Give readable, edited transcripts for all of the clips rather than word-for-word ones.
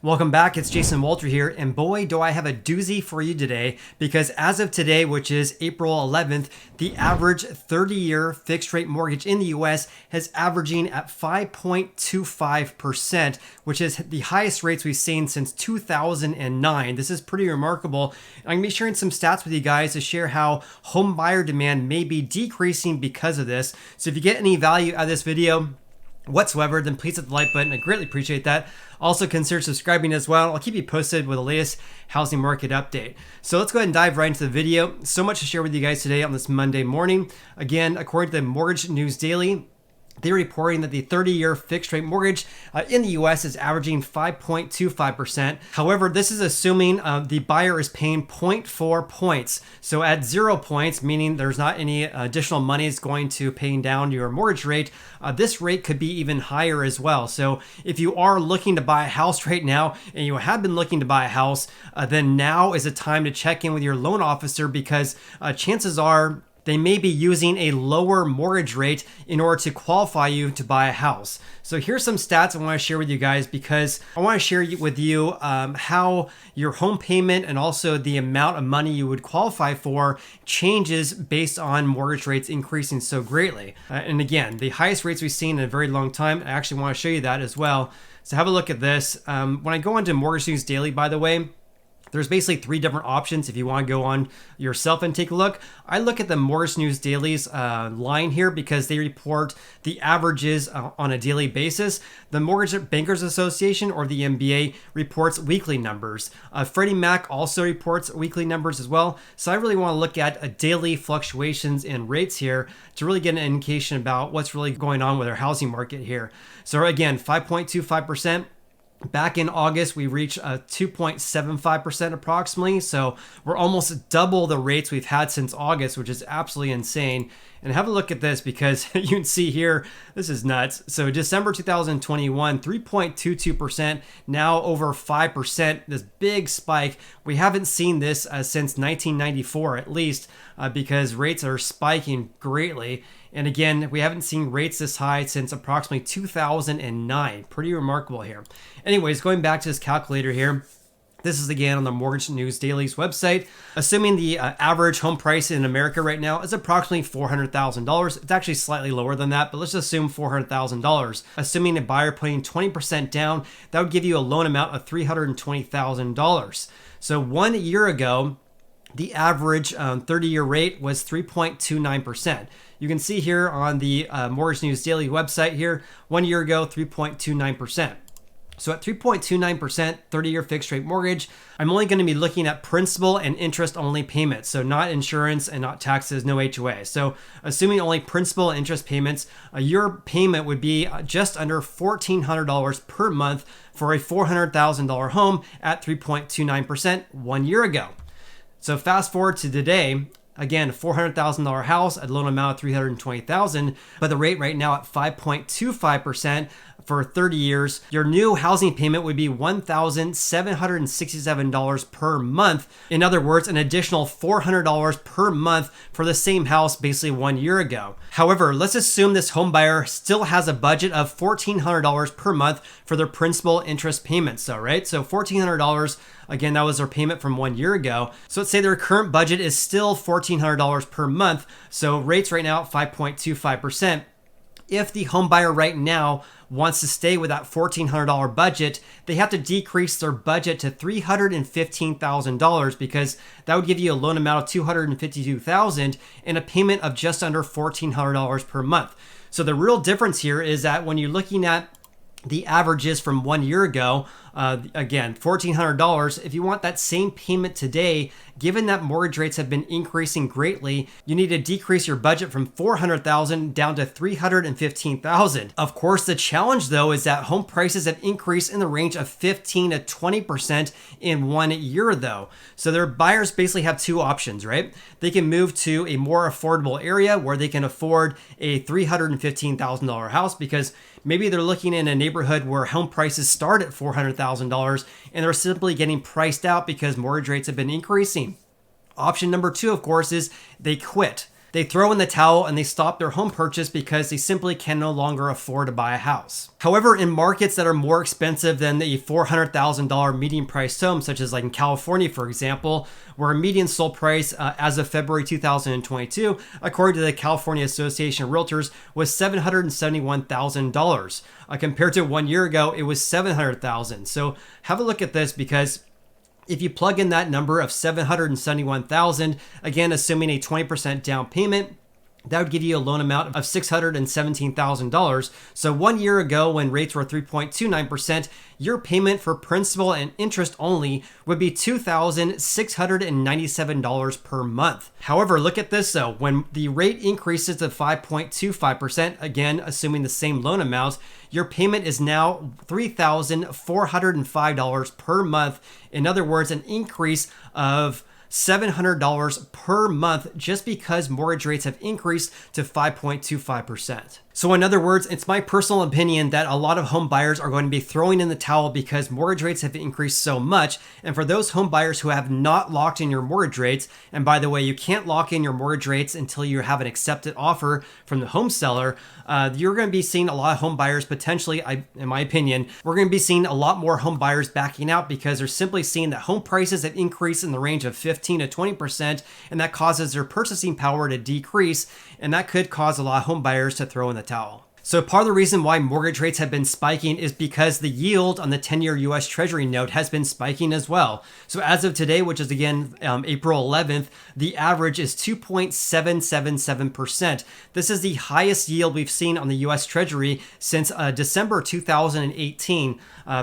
Welcome back, it's Jason Walter here, and boy do I have a doozy for you today, because as of today, which is April 11th, the average 30-year fixed rate mortgage in the US is averaging at 5.25%, which is the highest rates we've seen since 2009. This is pretty remarkable. I'm going to be sharing some stats with you guys to share how home buyer demand may be decreasing because of this. So if you get any value out of this video whatsoever, then please hit the like button. I greatly appreciate that. Also consider subscribing as well. I'll keep you posted with the latest housing market update. So let's go ahead and dive right into the video. So much to share with you guys today on this Monday morning. Again, according to the Mortgage News Daily, they're reporting that the 30-year fixed rate mortgage in the US is averaging 5.25%. However, this is assuming the buyer is paying 0.4 points. So at 0 points, meaning there's not any additional money is going to paying down your mortgage rate, this rate could be even higher as well. So if you are looking to buy a house right now and you have been looking to buy a house, then now is a time to check in with your loan officer, because chances are they may be using a lower mortgage rate in order to qualify you to buy a house. So here's some stats I want to share with you guys, because I want to share with you how your home payment and also the amount of money you would qualify for changes based on mortgage rates increasing so greatly. And again, the highest rates we've seen in a very long time. I actually want to show you that as well. So have a look at this. When I go into Mortgage News Daily, by the way, there's basically three different options if you want to go on yourself and take a look. I look at the Mortgage News Daily's line here because they report the averages on a daily basis. The Mortgage Bankers Association, or the MBA, reports weekly numbers. Freddie Mac also reports weekly numbers as well. So I really want to look at daily fluctuations in rates here to really get an indication about what's really going on with our housing market here. So again, 5.25%. Back in August, we reached 2.75% approximately. So we're almost double the rates we've had since August, which is absolutely insane. And have a look at this, because you can see here, this is nuts. So December 2021, 3.22%, now over 5%, this big spike. We haven't seen this since 1994 at least, because rates are spiking greatly. And again, we haven't seen rates this high since approximately 2009. Pretty remarkable here. Anyways, going back to this calculator here, this is again on the Mortgage News Daily's website. Assuming the average home price in America right now is approximately $400,000. It's actually slightly lower than that, but let's just assume $400,000. Assuming a buyer putting 20% down, that would give you a loan amount of $320,000. So 1 year ago, the average 30-year rate was 3.29%. You can see here on the Mortgage News Daily website here, 1 year ago, 3.29%. So at 3.29%, 30-year fixed rate mortgage, I'm only going to be looking at principal and interest only payments. So not insurance and not taxes, no HOA. So assuming only principal and interest payments, your payment would be just under $1,400 per month for a $400,000 home at 3.29% 1 year ago. So fast forward to today, again, $400,000 house at a loan amount of $320,000, but the rate right now at 5.25% for 30 years, your new housing payment would be $1,767 per month. In other words, an additional $400 per month for the same house basically 1 year ago. However, let's assume this home buyer still has a budget of $1,400 per month for their principal interest payments. So, right? So $1,400, again, that was their payment from 1 year ago. So let's say their current budget is still $1,400 per month. So rates right now at 5.25%. If the home buyer right now wants to stay with that $1,400 budget, they have to decrease their budget to $315,000, because that would give you a loan amount of $252,000 and a payment of just under $1,400 per month. So the real difference here is that when you're looking at the averages from 1 year ago, again, $1,400. If you want that same payment today, given that mortgage rates have been increasing greatly, you need to decrease your budget from $400,000 down to $315,000. Of course, the challenge though is that home prices have increased in the range of 15 to 20% in 1 year though. So their buyers basically have two options, right? They can move to a more affordable area where they can afford a $315,000 house, because maybe they're looking in a neighborhood where home prices start at $400,000 and they're simply getting priced out because mortgage rates have been increasing. Option number two, of course, is they quit. They throw in the towel and they stop their home purchase because they simply can no longer afford to buy a house. However, in markets that are more expensive than the $400,000 median price home, such as like in California, for example, where a median sold price as of February 2022, according to the California Association of Realtors, was $771,000. Compared to 1 year ago, it was $700,000. So have a look at this, because if you plug in that number of $771,000, again, assuming a 20% down payment, that would give you a loan amount of $617,000. So 1 year ago, when rates were 3.29%, your payment for principal and interest only would be $2,697 per month. However, look at this though. When the rate increases to 5.25%, again, assuming the same loan amount, your payment is now $3,405 per month. In other words, an increase of $700 per month just because mortgage rates have increased to 5.25%. So in other words, it's my personal opinion that a lot of home buyers are going to be throwing in the towel because mortgage rates have increased so much. And for those home buyers who have not locked in your mortgage rates, and by the way, you can't lock in your mortgage rates until you have an accepted offer from the home seller, you're going to be seeing a lot of home buyers potentially, in my opinion, we're going to be seeing a lot more home buyers backing out because they're simply seeing that home prices have increased in the range of 15 to 20%, and that causes their purchasing power to decrease, and that could cause a lot of home buyers to throw in the towel. So part of the reason why mortgage rates have been spiking is because the yield on the 10-year US Treasury note has been spiking as well. So as of today, which is again April 11th, the average is 2.777%. This is the highest yield we've seen on the US Treasury since December 2018.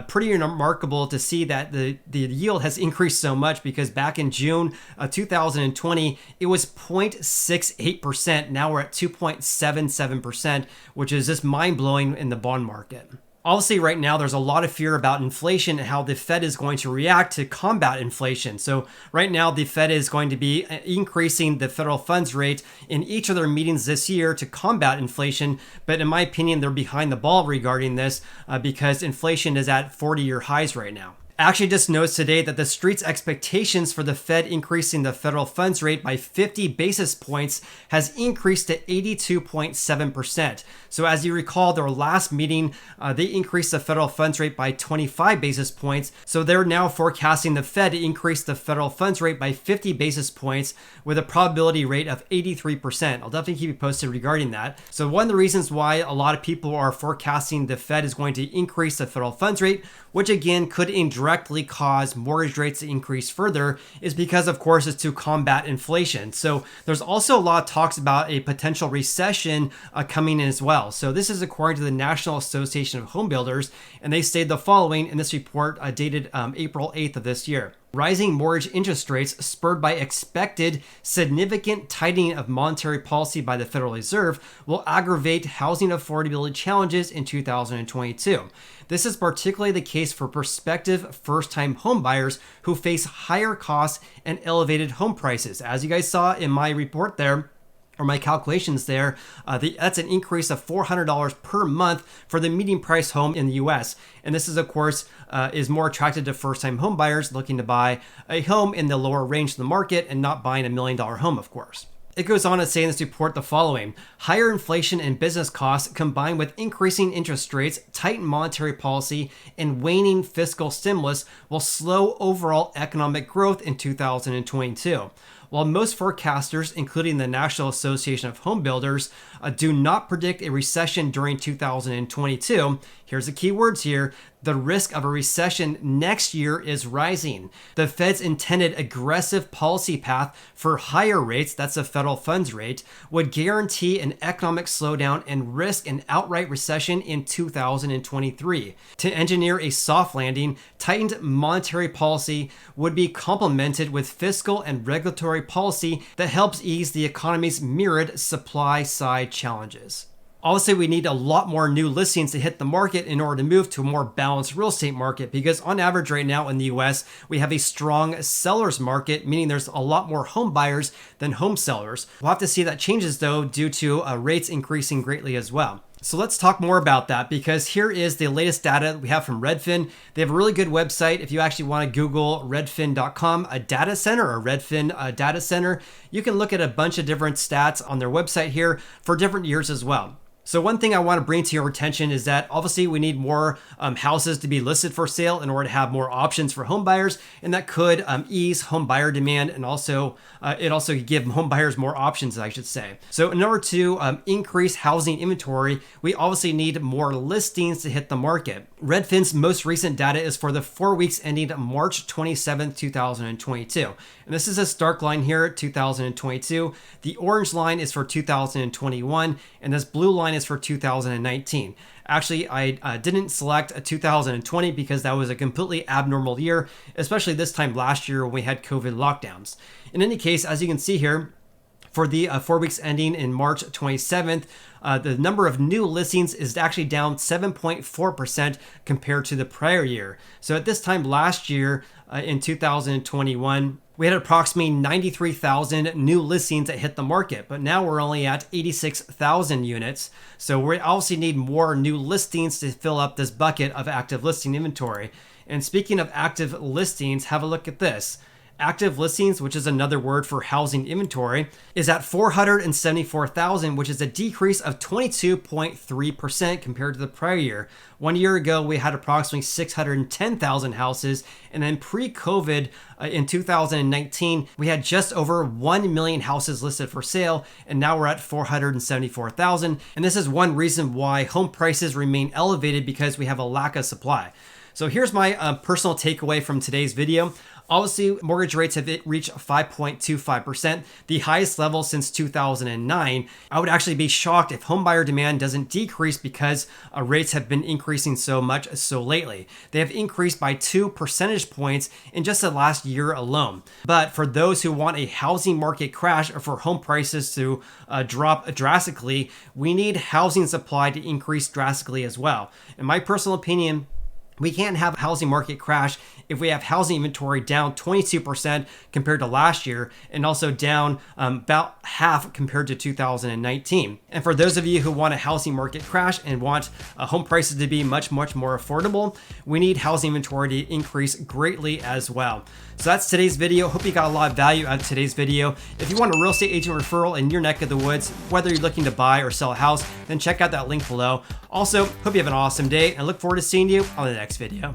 Pretty remarkable to see that the yield has increased so much, because back in June 2020, it was 0.68%. Now we're at 2.77%, which is just mind-blowing in the bond market. Obviously, right now, there's a lot of fear about inflation and how the Fed is going to react to combat inflation. So right now, the Fed is going to be increasing the federal funds rate in each of their meetings this year to combat inflation. But in my opinion, they're behind the ball regarding this because inflation is at 40-year highs right now. I actually just noticed today that the street's expectations for the Fed increasing the federal funds rate by 50 basis points has increased to 82.7%. So as you recall, their last meeting, they increased the federal funds rate by 25 basis points. So they're now forecasting the Fed to increase the federal funds rate by 50 basis points with a probability rate of 83%. I'll definitely keep you posted regarding that. So one of the reasons why a lot of people are forecasting the Fed is going to increase the federal funds rate, which again could indirectly cause mortgage rates to increase further, is because, of course, it's to combat inflation. So there's also a lot of talks about a potential recession coming in as well. So this is according to the National Association of Home Builders, and they stated the following in this report dated April 8th of this year. Rising mortgage interest rates spurred by expected significant tightening of monetary policy by the Federal Reserve will aggravate housing affordability challenges in 2022. This is particularly the case for prospective first-time homebuyers who face higher costs and elevated home prices. As you guys saw in my report there, or my calculations there, that's an increase of $400 per month for the median price home in the US. And this is, of course, is more attractive to first-time home buyers looking to buy a home in the lower range of the market and not buying $1 million home, of course. It goes on to say in this report the following: higher inflation and business costs combined with increasing interest rates, tightened monetary policy, and waning fiscal stimulus will slow overall economic growth in 2022. While most forecasters, including the National Association of Home Builders, do not predict a recession during 2022, here's the key words here: the risk of a recession next year is rising. The Fed's intended aggressive policy path for higher rates, that's the federal funds rate, would guarantee an economic slowdown and risk an outright recession in 2023. To engineer a soft landing, tightened monetary policy would be complemented with fiscal and regulatory policy that helps ease the economy's myriad supply-side challenges. Obviously, we need a lot more new listings to hit the market in order to move to a more balanced real estate market, because on average right now in the US, we have a strong seller's market, meaning there's a lot more home buyers than home sellers. We'll have to see if that changes though, due to rates increasing greatly as well. So let's talk more about that, because here is the latest data we have from Redfin. They have a really good website. If you actually want to Google redfin.com, a data center, or Redfin data center, you can look at a bunch of different stats on their website here for different years as well. So one thing I want to bring to your attention is that obviously we need more houses to be listed for sale in order to have more options for home buyers, and that could ease home buyer demand, and also it also give home buyers more options, I should say. So in order to increase housing inventory, we obviously need more listings to hit the market. Redfin's most recent data is for the 4 weeks ending March 27th, 2022. And this is a dark line here, 2022. The orange line is for 2021, and this blue line is for 2019. Actually, I didn't select a 2020 because that was a completely abnormal year, especially this time last year when we had COVID lockdowns. In any case, as you can see here, for the 4 weeks ending in March 27th, the number of new listings is actually down 7.4% compared to the prior year. So at this time last year, in 2021, we had approximately 93,000 new listings that hit the market, but now we're only at 86,000 units. So we obviously need more new listings to fill up this bucket of active listing inventory. And speaking of active listings, have a look at this. Active listings, which is another word for housing inventory, is at 474,000, which is a decrease of 22.3% compared to the prior year. 1 year ago, we had approximately 610,000 houses, and then pre-COVID in 2019, we had just over 1 million houses listed for sale, and now we're at 474,000. And this is one reason why home prices remain elevated, because we have a lack of supply. So here's my personal takeaway from today's video. Obviously, mortgage rates have reached 5.25%, the highest level since 2009. I would actually be shocked if homebuyer demand doesn't decrease, because rates have been increasing so much so lately. They have increased by 2 percentage points in just the last year alone. But for those who want a housing market crash, or for home prices to drop drastically, we need housing supply to increase drastically as well. In my personal opinion, we can't have a housing market crash if we have housing inventory down 22% compared to last year, and also down about half compared to 2019. And for those of you who want a housing market crash and want home prices to be much more affordable, we need housing inventory to increase greatly as well. So that's today's video. Hope you got a lot of value out of today's video. If you want a real estate agent referral in your neck of the woods, whether you're looking to buy or sell a house, then check out that link below. Also, hope you have an awesome day, and look forward to seeing you on the next video.